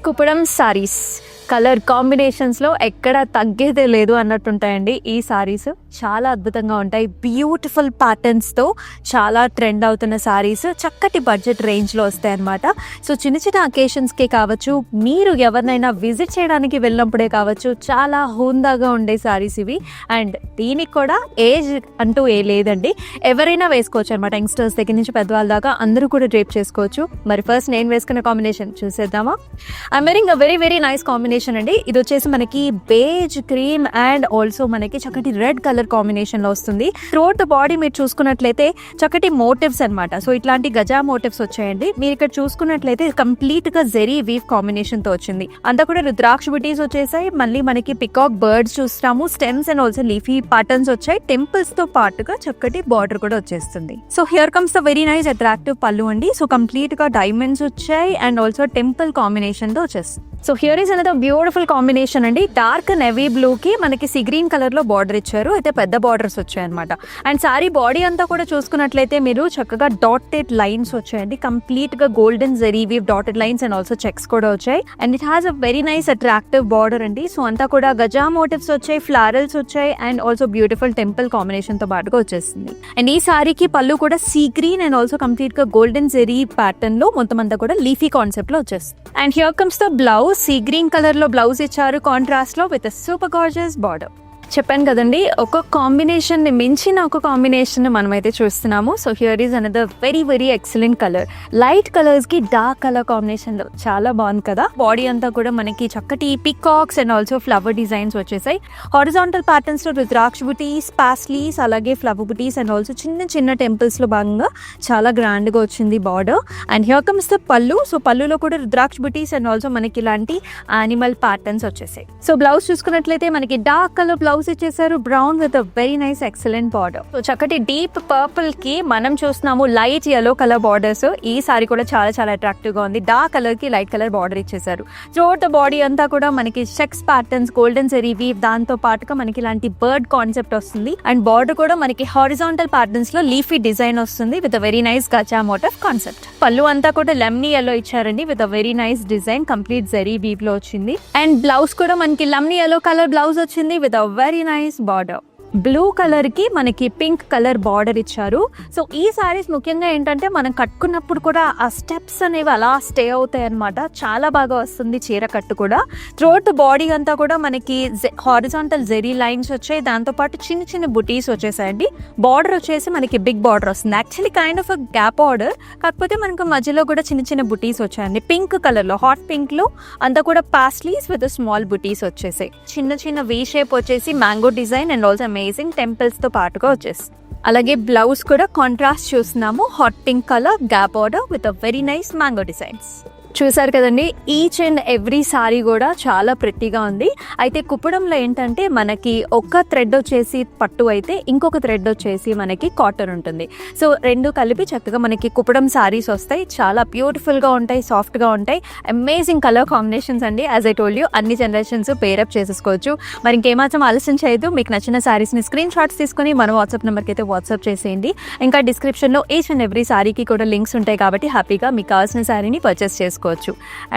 Kuppadam saris colour కాంబినేషన్స్లో ఎక్కడ తగ్గేదే లేదు అన్నట్టుంటాయండి. ఈ సారీస్ చాలా అద్భుతంగా ఉంటాయి. బ్యూటిఫుల్ ప్యాటర్న్స్తో చాలా ట్రెండ్ అవుతున్న సారీస్ చక్కటి బడ్జెట్ రేంజ్లో వస్తాయి అన్నమాట. సో చిన్న చిన్న అకేషన్స్కే కావచ్చు, మీరు ఎవరినైనా విజిట్ చేయడానికి వెళ్ళినప్పుడే కావచ్చు, చాలా హుందాగా ఉండే సారీస్ ఇవి. అండ్ దీనికి కూడా ఏజ్ అంటూ ఏ లేదండి, ఎవరైనా వేసుకోవచ్చు అనమాట. యంగ్స్టర్స్ దగ్గర నుంచి పెద్దవాళ్ళ దాకా అందరూ కూడా డ్రేప్ చేసుకోవచ్చు. మరి ఫస్ట్ నేను వేసుకున్న కాంబినేషన్ చూసేద్దామా. I'm wearing a very very nice combination అండి. ఇది వచ్చేసి మనకి బేజ్ క్రీమ్ అండ్ ఆల్సో మనకి చక్కటి రెడ్ కలర్ కాంబినేషన్ లో వస్తుంది. త్రూఅవుట్ ద బాడీ మీరు చూసుకున్నట్లయితే చక్కటి మోటివ్స్ అనమాట. సో ఇట్లాంటి గజా మోటివ్స్ వచ్చాయండి. మీరు ఇక్కడ చూసుకున్నట్లయితే కంప్లీట్ గా జెరీ వీవ్ కాంబినేషన్ తో వచ్చింది. అంతా కూడా రుద్రాక్ష బుటీస్ వచ్చేసాయి. మళ్ళీ మనకి పికాక్ బర్డ్స్ చూస్తాము, stems and also leafy patterns వచ్చాయి. టెంపుల్స్ తో పాటుగా చక్కటి బార్డర్ కూడా వచ్చేస్తుంది. So here comes the very nice attractive పళ్ళు అండి. సో కంప్లీట్ గా డైమండ్స్ వచ్చాయి అండ్ ఆల్సో టెంపుల్ కాంబినేషన్ తో వచ్చేస్తుంది. So here is another beautiful combination అండి. డార్క్ నెవీ బ్లూ కి మనకి సీ గ్రీన్ కలర్ లో బార్డర్ ఇచ్చారు. అయితే పెద్ద బార్డర్స్ వచ్చాయి అనమాట. అండ్ సారీ బాడీ అంతా కూడా చూసుకున్నట్లయితే మీరు చక్కగా డాటెడ్ లైన్స్ వచ్చాయండి. కంప్లీట్ గా golden zari weave dotted lines and also checks కూడా వచ్చాయి. And it has a very nice attractive border అండి. సో అంతా కూడా గజా మోటివ్స్ వచ్చాయి, ఫ్లారల్స్ వచ్చాయి and also beautiful temple combination తో పాటుగా వచ్చేస్తుంది. అండ్ ఈ సారీకి పళ్ళు కూడా sea green and also complete గా గోల్డెన్ జెరీ ప్యాటర్న్ లో మొత్తం అంతా కూడా లీఫీ కాన్సెప్ట్ లో వచ్చేస్తుంది. And here comes the blouse. Sea green colour లో బ్లౌజ్ ఇచ్చారు కాంట్రాస్ట్ లో విత్ సూపర్ గార్జియస్ బార్డర్. చెప్పాను కదండి, ఒక కాంబినేషన్ ని మించిన ఒక కాంబినేషన్ మనమైతే చూస్తున్నాము. So here is another very very excellent colour. Light colours కి డార్క్ కలర్ కాంబినేషన్ లో చాలా బాగుంది కదా. బాడీ అంతా కూడా మనకి చక్కటి peacocks and also flower designs వచ్చేసాయి. హారిజాంటల్ ప్యాటర్న్స్ లో రుద్రాక్ష బుటీస్, పాస్లీస్, అలాగే ఫ్లవర్ బుటీస్ అండ్ ఆల్సో చిన్న చిన్న టెంపుల్స్ లో భాగంగా చాలా గ్రాండ్ గా వచ్చింది border. And here comes the పళ్ళు. సో పళ్ళులో కూడా రుద్రాక్ష బుటీస్ అండ్ ఆల్సో మనకి ఇలాంటి యానిమల్ ప్యాటర్న్స్ వచ్చేసాయి. సో బ్లౌజ్ చూసుకున్నట్లయితే మనకి డార్క్ కలర్ బ్లౌజ్ ఇచ్చేసారు, brown with very nice excellent border. So చక్కటి డీప్ పర్పుల్ కి మనం చూస్తున్నాము లైట్ ఎల్లో కలర్ బార్డర్స్. ఈ సారీ కూడా చాలా చాలా అట్రాక్టివ్ గా ఉంది. డార్క్ కలర్ కి లైట్ కలర్ బార్డర్ ఇచ్చేసారు. త్రూఅవుట్ ద బాడీ అంతా కూడా మనకి checks patterns, golden zari weave, దాంతో పాటుగా మనకి ఇలాంటి బర్డ్ కాన్సెప్ట్ వస్తుంది. అండ్ బార్డర్ కూడా మనకి హారిజాంటల్ ప్యాటర్న్స్ లో లీఫీ డిజైన్ వస్తుంది with very nice gaja motif concept. పళ్ళు అంతా కూడా లెమనీ ఎల్లో ఇచ్చారండి with very nice design, complete zari weave లో వచ్చింది. అండ్ బ్లౌజ్ కూడా మనకి లెమనీ ఎల్లో కలర్ బ్లౌజ్ వచ్చింది with very nice border. Blue colour కి మనకి పింక్ కలర్ బార్డర్ ఇచ్చారు. సో ఈ సారీస్ ముఖ్యంగా ఏంటంటే మనం కట్టుకున్నప్పుడు కూడా ఆ స్టెప్స్ అనేవి అలా స్టే అవుతాయి అనమాట. చాలా బాగా వస్తుంది చీర కట్టు కూడా. త్రూఅవుట్ ద బాడీ అంతా కూడా మనకి హారిజాంటల్ జెరీ లైన్స్ వచ్చాయి, దాంతో పాటు చిన్న చిన్న బుటీస్ వచ్చేసాయండి. బార్డర్ వచ్చేసి మనకి బిగ్ బార్డర్ వస్తుంది. Actually kind of a gap border, కాకపోతే మనకు మధ్యలో కూడా చిన్న చిన్న బుటీస్ వచ్చాయండి. పింక్ కలర్ లో, హాట్ పింక్ లో అంతా కూడా పాస్లీస్ విత్ స్మాల్ బుటీస్ వచ్చేసాయి. చిన్న చిన్న వీ షేప్ వచ్చేసి mango design and also amazing temples తో పాటుగా వచ్చేస్తుంది. అలాగే బ్లౌజ్ కూడా కాంట్రాస్ట్ చూస్తున్నాము, hot pink colour gap border with very nice mango designs. చూసారు కదండి, ఈచ్ అండ్ ఎవ్రీ సారీ కూడా చాలా ప్రెట్టీగా ఉంది. అయితే కుప్పడంలో ఏంటంటే మనకి ఒక థ్రెడ్ వచ్చేసి పట్టు అయితే ఇంకొక థ్రెడ్ వచ్చేసి మనకి కాటన్ ఉంటుంది. సో రెండు కలిపి చక్కగా మనకి కుప్పడం సారీస్ వస్తాయి. చాలా బ్యూటిఫుల్గా ఉంటాయి, సాఫ్ట్గా ఉంటాయి, అమేజింగ్ కలర్ కాంబినేషన్స్ అండి. యాజ్ ఐ టోల్డ్ యూ, అన్ని జనరేషన్స్ పేరప్ చేసేసుకోవచ్చు. మరి ఇంకేమాత్రం ఆలస్యం చేయదు, మీకు నచ్చిన సారీస్ని స్క్రీన్ షాట్స్ తీసుకుని మన వాట్సాప్ నెంబర్కి అయితే వాట్సాప్ చేసేయండి. ఇంకా డిస్క్రిప్షన్లో ఈచ్ అండ్ ఎవ్రీ సారీకి కూడా లింక్స్ ఉంటాయి కాబట్టి హ్యాపీగా మీకు కావాల్సిన సారీని పర్చేస్ చేసుకోవచ్చు.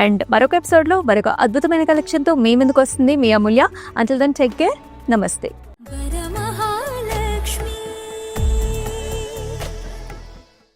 అండ్ మరొక ఎపిసోడ్లో మరొక అద్భుతమైన కలెక్షన్తో మీ ముందుకు వస్తుంది మీ అమూల్య. అంటిల్ దెన్ టేక్ కేర్, నమస్తే.